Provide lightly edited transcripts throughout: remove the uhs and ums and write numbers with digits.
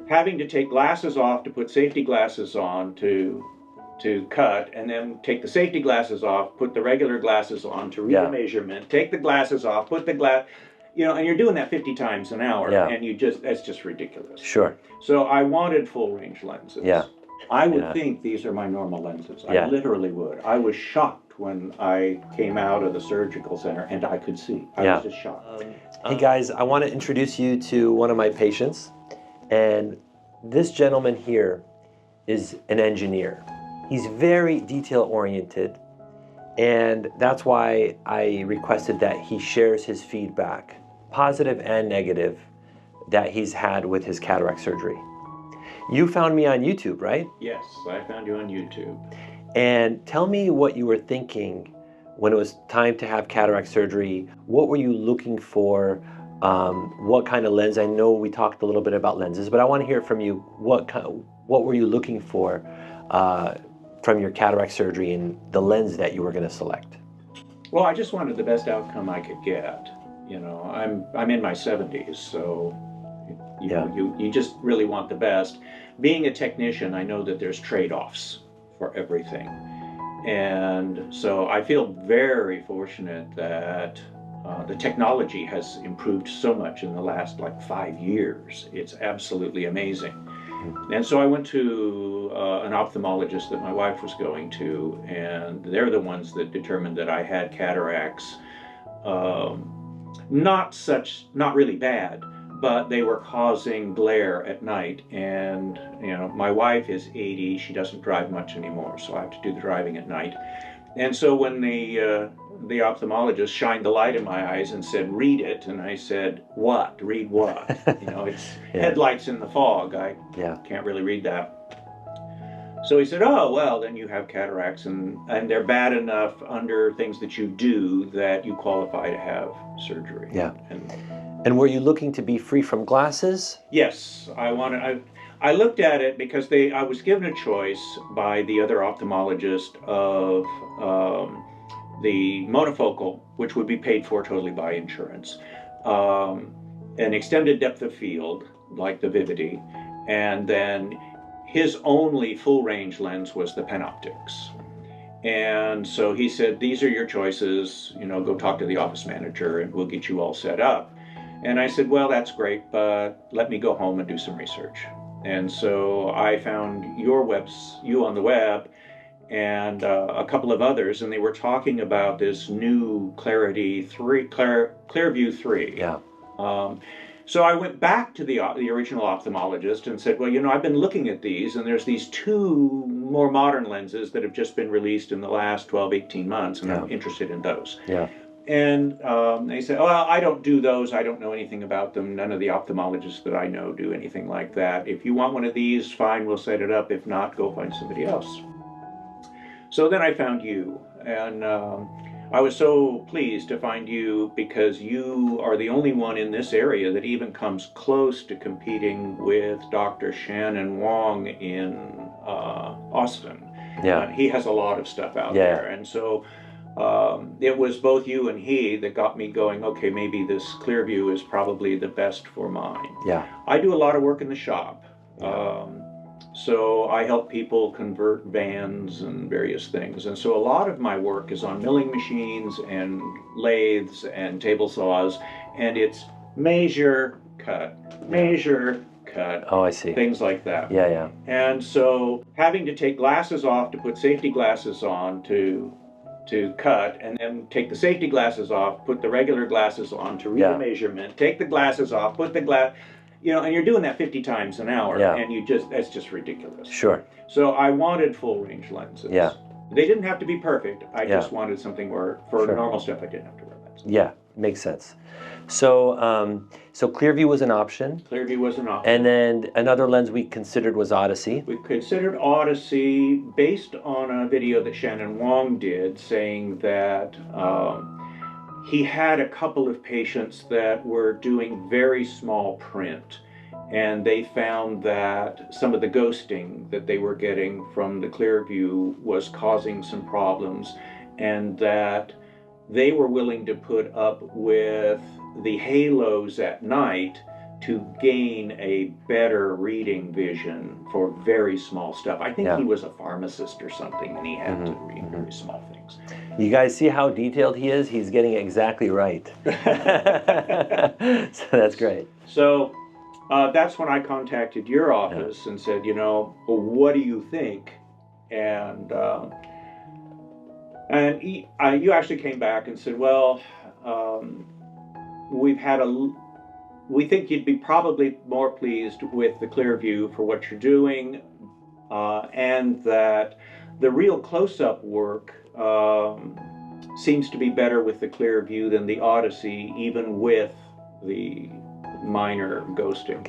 having to take glasses off to put safety glasses on to cut, and then take the safety glasses off, put the regular glasses on to read a measurement, take the glasses off, put the and you're doing that 50 times an hour, and that's just ridiculous. Sure. So I wanted full range lenses. Yeah. I would think these are my normal lenses. I literally would. I was shocked when I came out of the surgical center and I could see. I was just shocked. Hey guys, I want to introduce you to one of my patients, and this gentleman here is an engineer. He's very detail oriented, and that's why I requested that he shares his feedback, positive and negative, that he's had with his cataract surgery. You found me on YouTube, right? Yes, I found you on YouTube. And tell me what you were thinking when it was time to have cataract surgery. What were you looking for? What kind of lens? I know we talked a little bit about lenses, but I want to hear from you. What were you looking for from your cataract surgery and the lens that you were going to select? Well, I just wanted the best outcome I could get. You know, I'm in my 70s, so you just really want the best. Being a technician, I know that there's trade-offs for everything. And so I feel very fortunate that the technology has improved so much in the last 5 years. It's absolutely amazing. And so I went to an ophthalmologist that my wife was going to, and they're the ones that determined that I had cataracts. Not really bad, but they were causing glare at night. And my wife is 80, she doesn't drive much anymore, so I have to do the driving at night. And so when the ophthalmologist shined the light in my eyes and said, "Read it," and I said, "What? Read what?" It's headlights in the fog. I can't really read that. So he said, "Oh, well, then you have cataracts, and they're bad enough under things that you do that you qualify to have surgery." Yeah. And were you looking to be free from glasses? Yes, I looked at it because I was given a choice by the other ophthalmologist of the monofocal, which would be paid for totally by insurance, an extended depth of field, like the Vivity, and then his only full range lens was the Panoptics. And so he said, "These are your choices, go talk to the office manager and we'll get you all set up." And I said, "Well, that's great, but let me go home and do some research." And so I found you on the web, and a couple of others, and they were talking about this new ClearView 3. Yeah. So I went back to the original ophthalmologist and said, "Well, I've been looking at these, and there's these two more modern lenses that have just been released in the last 12, 18 months, and I'm interested in those." Yeah. And they said, "Well, I don't do those. I don't know anything about them. None of the ophthalmologists that I know do anything like that. If you want one of these, fine, we'll set it up. If not, go find somebody else." So then I found you, and I was so pleased to find you because you are the only one in this area that even comes close to competing with Dr. Shannon Wong in Austin. Yeah. He has a lot of stuff out there, and so it was both you and he that got me going, okay, maybe this ClearView is probably the best for mine. Yeah. I do a lot of work in the shop. So I help people convert vans and various things. And so a lot of my work is on milling machines and lathes and table saws, and it's measure, cut, measure, cut. Oh, I see. Things like that. Yeah, yeah. And so having to take glasses off to put safety glasses on to cut, and then take the safety glasses off, put the regular glasses on to read a measurement, take the glasses off, put the and you're doing that 50 times an hour, and that's just ridiculous. Sure. So I wanted full range lenses. Yeah. They didn't have to be perfect. I just wanted something where, for normal stuff, I didn't have to wear lenses. Yeah, makes sense. So, so ClearView was an option. ClearView was an option. And then another lens we considered was Odyssey. We considered Odyssey based on a video that Shannon Wong did, saying that he had a couple of patients that were doing very small print, and they found that some of the ghosting that they were getting from the ClearView was causing some problems, and that they were willing to put up with the halos at night to gain a better reading vision for very small stuff. I think he was a pharmacist or something, and he had to read very small things. You guys see how detailed he is? He's getting it exactly right. So that's great. So that's when I contacted your office and said, you know, well, what do you think? And you actually came back and said, well, we think you'd be probably more pleased with the ClearView for what you're doing, and that the real close-up work seems to be better with the ClearView than the Odyssey, even with the minor ghosting.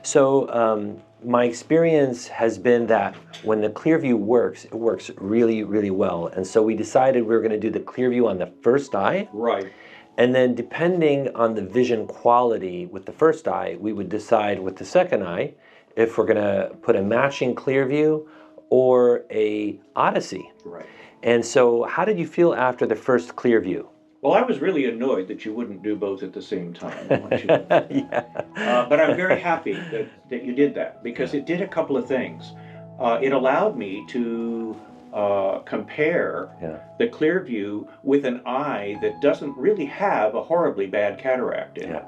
So my experience has been that when the ClearView works, it works really, really well. And so we decided we were going to do the ClearView on the first eye. Right. And then depending on the vision quality with the first eye, we would decide with the second eye if we're going to put a matching ClearView or a Odyssey. Right. And so how did you feel after the first ClearView? Well, I was really annoyed that you wouldn't do both at the same time. But I'm very happy that you did that, because it did a couple of things. It allowed me to compare the ClearView with an eye that doesn't really have a horribly bad cataract in it.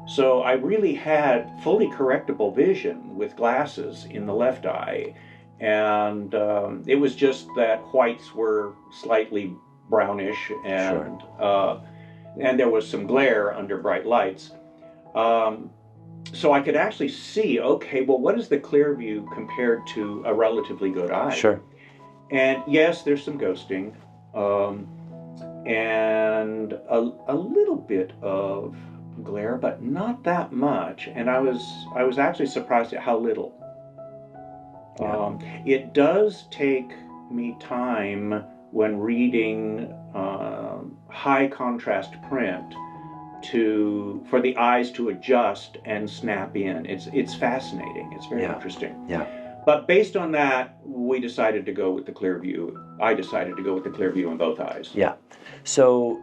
So I really had fully correctable vision with glasses in the left eye, and it was just that whites were slightly brownish, and there was some glare under bright lights. So I could actually see, okay, well, what is the ClearView compared to a relatively good eye? Sure. And yes, there's some ghosting, and a little bit of glare, but not that much. And I was actually surprised at how little. It does take me time when reading high contrast print for the eyes to adjust and snap in. It's fascinating. It's very interesting. But based on that, we decided to go with the ClearView. I decided to go with the ClearView in both eyes. So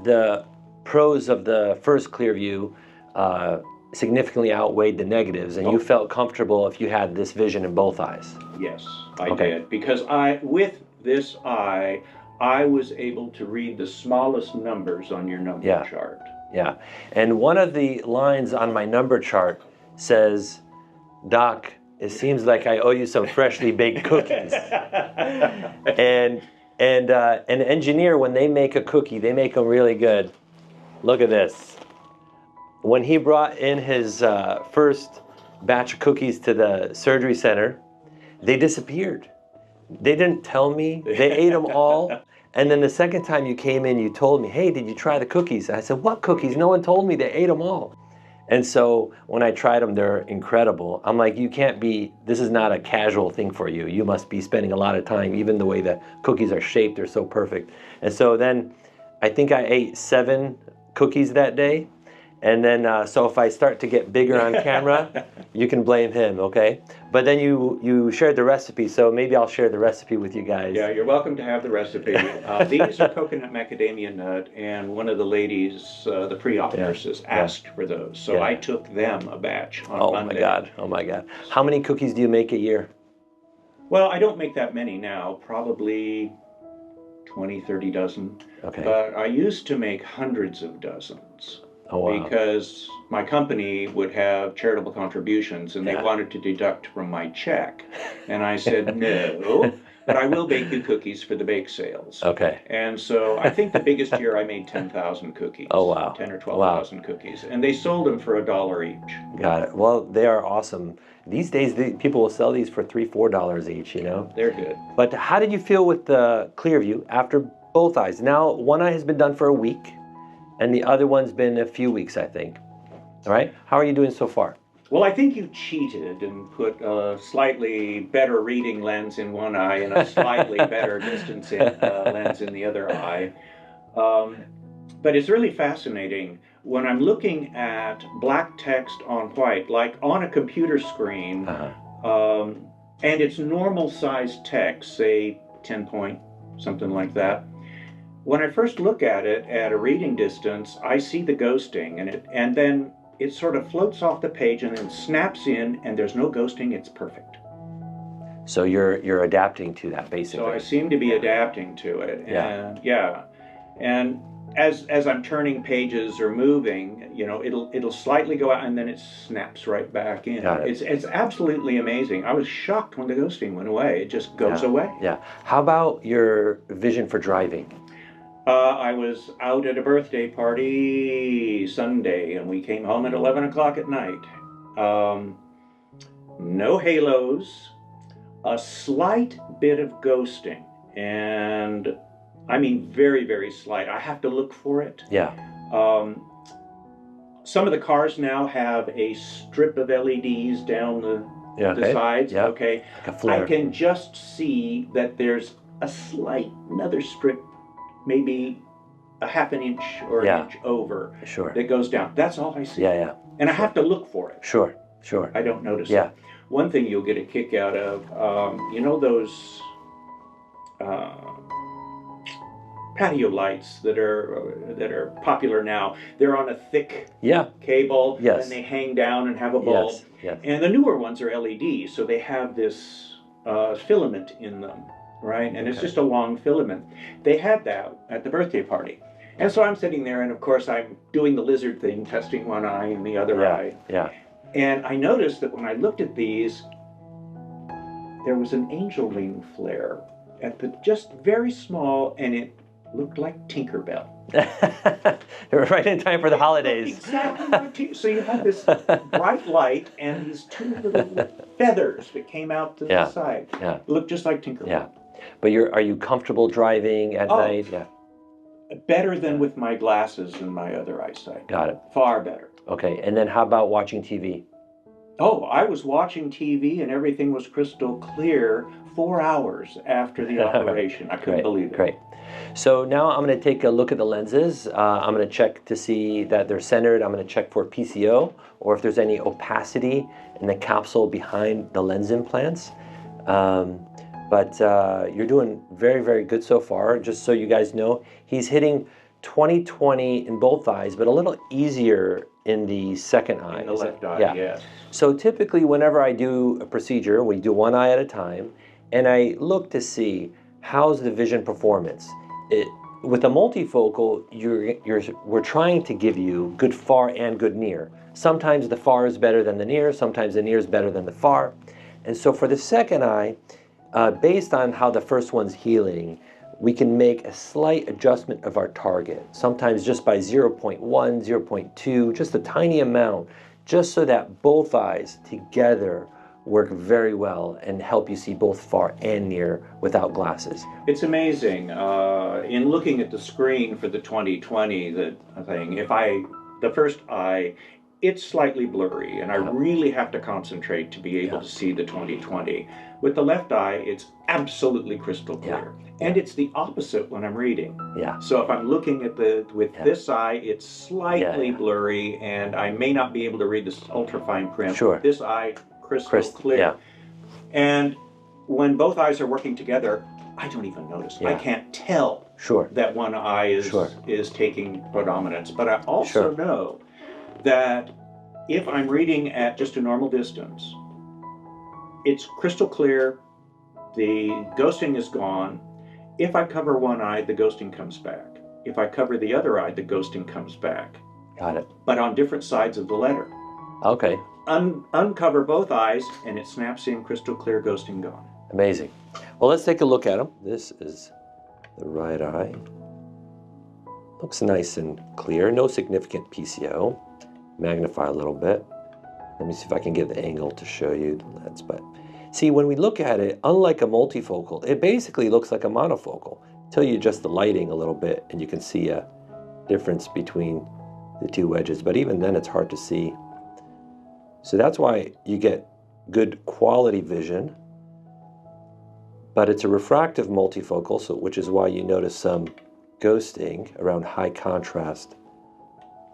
the pros of the first ClearView significantly outweighed the negatives, and you felt comfortable if you had this vision in both eyes. Yes, I did, because with this eye, I was able to read the smallest numbers on your number chart. And one of the lines on my number chart says, "Doc, it seems like I owe you some freshly baked cookies." and an engineer, when they make a cookie, they make them really good. Look at this. When he brought in his first batch of cookies to the surgery center, they disappeared. They didn't tell me. They ate them all. And then the second time you came in, you told me, "Hey, did you try the cookies?" And I said, "What cookies? No one told me." They ate them all. And so when I tried them, they're incredible. I'm like, you can't be, this is not a casual thing for you. You must be spending a lot of time, even the way the cookies are shaped, they're so perfect. And so then I think I ate 7 cookies that day. And then, so if I start to get bigger on camera, you can blame him, okay? But then you shared the recipe, so maybe I'll share the recipe with you guys. Yeah, you're welcome to have the recipe. These are coconut macadamia nut, and one of the ladies, the pre-op nurses, asked for those. So I took them a batch on Monday. Oh my God. How many cookies do you make a year? Well, I don't make that many now, probably 20, 30 dozen. Okay. But I used to make hundreds of dozens. Oh, wow. Because my company would have charitable contributions, and they wanted to deduct from my check. And I said, no, but I will bake you cookies for the bake sales. Okay. And so I think the biggest year I made 10,000 cookies. Oh, wow. 10 or 12,000 cookies. And they sold them for $1 each. Got it. Well, they are awesome. These days, people will sell these for $3, $4 each, you know? They're good. But how did you feel with the ClearView after both eyes? Now, one eye has been done for a week, and the other one's been a few weeks, I think. All right? How are you doing so far? Well, I think you cheated and put a slightly better reading lens in one eye and a slightly better distancing lens in the other eye. But it's really fascinating. When I'm looking at black text on white, like on a computer screen, and it's normal sized text, say 10 point, something like that. When I first look at it at a reading distance, I see the ghosting, and then it sort of floats off the page and then snaps in, and there's no ghosting. It's perfect. So you're adapting to that, basically. So I seem to be adapting to it. And and as I'm turning pages or moving, you know, it'll slightly go out and then it snaps right back in. Got it. It's absolutely amazing. I was shocked when the ghosting went away. It just goes away. Yeah. How about your vision for driving? I was out at a birthday party Sunday, and we came home at 11 o'clock at night. No halos, a slight bit of ghosting, and I mean very, very slight. I have to look for it. Yeah. Some of the cars now have a strip of LEDs down the sides. Yeah. Okay. Like a flare. I can just see that there's a slight another strip, maybe a half an inch or an inch over, that goes down. That's all I see. Yeah. And I have to look for it. Sure. I don't notice it. One thing you'll get a kick out of, you know those patio lights that are popular now. They're on a thick cable, and they hang down and have a bulb. Yes. And the newer ones are LEDs, so they have this filament in them, right? And it's just a long filament. They had that at the birthday party. And so I'm sitting there, and of course I'm doing the lizard thing, testing one eye and the other eye. And I noticed that when I looked at these, there was an angel wing flare at the just very small, and it looked like Tinkerbell. Right in time for the holidays. Exactly like so you had this bright light and these two little feathers that came out to the side. It looked just like Tinkerbell. Yeah. But are you comfortable driving at night? Yeah. Better than with my glasses and my other eyesight. Got it. Far better. Okay, and then how about watching TV? Oh, I was watching TV and everything was crystal clear 4 hours after the operation. I couldn't believe it. Great. So now I'm going to take a look at the lenses. I'm going to check to see that they're centered. I'm going to check for PCO or if there's any opacity in the capsule behind the lens implants. But you're doing very, very good so far. Just so you guys know, he's hitting 20/20 in both eyes, but a little easier in the second eye. In the left eye, yes. So typically whenever I do a procedure, we do one eye at a time, and I look to see how's the vision performance. With a multifocal, we're trying to give you good far and good near. Sometimes the far is better than the near, sometimes the near is better than the far. And so for the second eye, based on how the first one's healing, we can make a slight adjustment of our target, sometimes just by 0.1, 0.2, just a tiny amount, just so that both eyes together work very well and help you see both far and near without glasses. It's amazing. In looking at the screen for the 20/20 thing, the first eye, it's slightly blurry, and I really have to concentrate to be able to see the 20/20. With the left eye, it's absolutely crystal clear. And it's the opposite when I'm reading. So if I'm looking at with this eye, it's slightly blurry, and I may not be able to read this ultrafine print. This eye, crystal clear. And when both eyes are working together, I don't even notice. I can't tell that one eye is taking predominance. But I also know that if I'm reading at just a normal distance, it's crystal clear, the ghosting is gone. If I cover one eye, the ghosting comes back. If I cover the other eye, the ghosting comes back. Got it. But on different sides of the letter. Okay. Uncover both eyes, and it snaps in, crystal clear, ghosting gone. Amazing. Well, let's take a look at them. This is the right eye. Looks nice and clear. No significant PCO. Magnify a little bit. Let me see if I can get the angle to show you the lens. But see, when we look at it, unlike a multifocal, it basically looks like a monofocal until you adjust the lighting a little bit and you can see a difference between the two wedges. But even then, it's hard to see. So that's why you get good quality vision. But it's a refractive multifocal, which is why you notice some ghosting around high contrast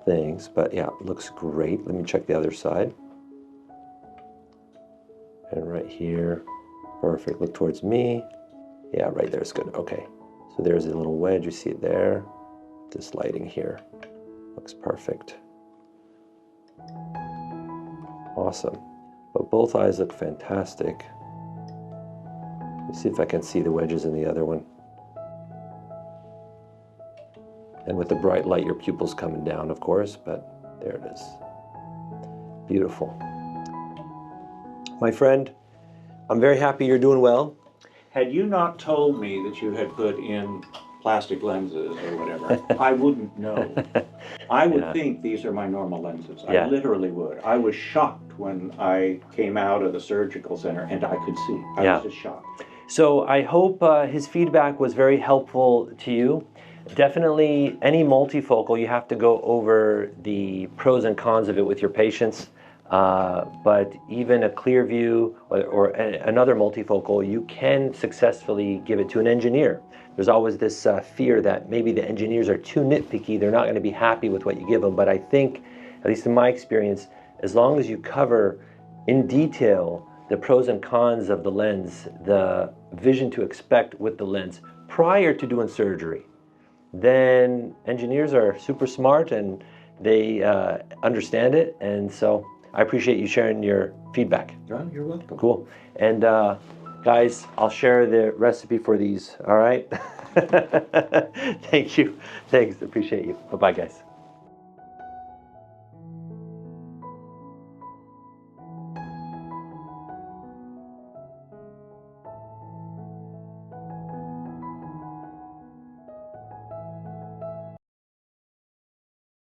things. But yeah, it looks great. Let me check the other side. And right here, perfect. Look towards me. Yeah, right there is good. Okay, so there's a little wedge. You see it there. This lighting here looks perfect. Awesome. But both eyes look fantastic. Let me see if I can see the wedges in the other one. And with the bright light, your pupil's coming down, of course, but there it is. Beautiful. My friend, I'm very happy you're doing well. Had you not told me that you had put in plastic lenses or whatever, I wouldn't know. I would think these are my normal lenses. I literally would. I was shocked when I came out of the surgical center and I could see. I was just shocked. So I hope his feedback was very helpful to you. Definitely any multifocal, you have to go over the pros and cons of it with your patients. But even a ClearView or another multifocal, you can successfully give it to an engineer. There's always this fear that maybe the engineers are too nitpicky, they're not going to be happy with what you give them. But I think, at least in my experience, as long as you cover in detail the pros and cons of the lens, the vision to expect with the lens prior to doing surgery, then engineers are super smart and they understand it. And so I appreciate you sharing your feedback. Oh, you're welcome. Cool. And guys, I'll share the recipe for these, all right? Thank you. Thanks, appreciate you. Bye-bye, guys.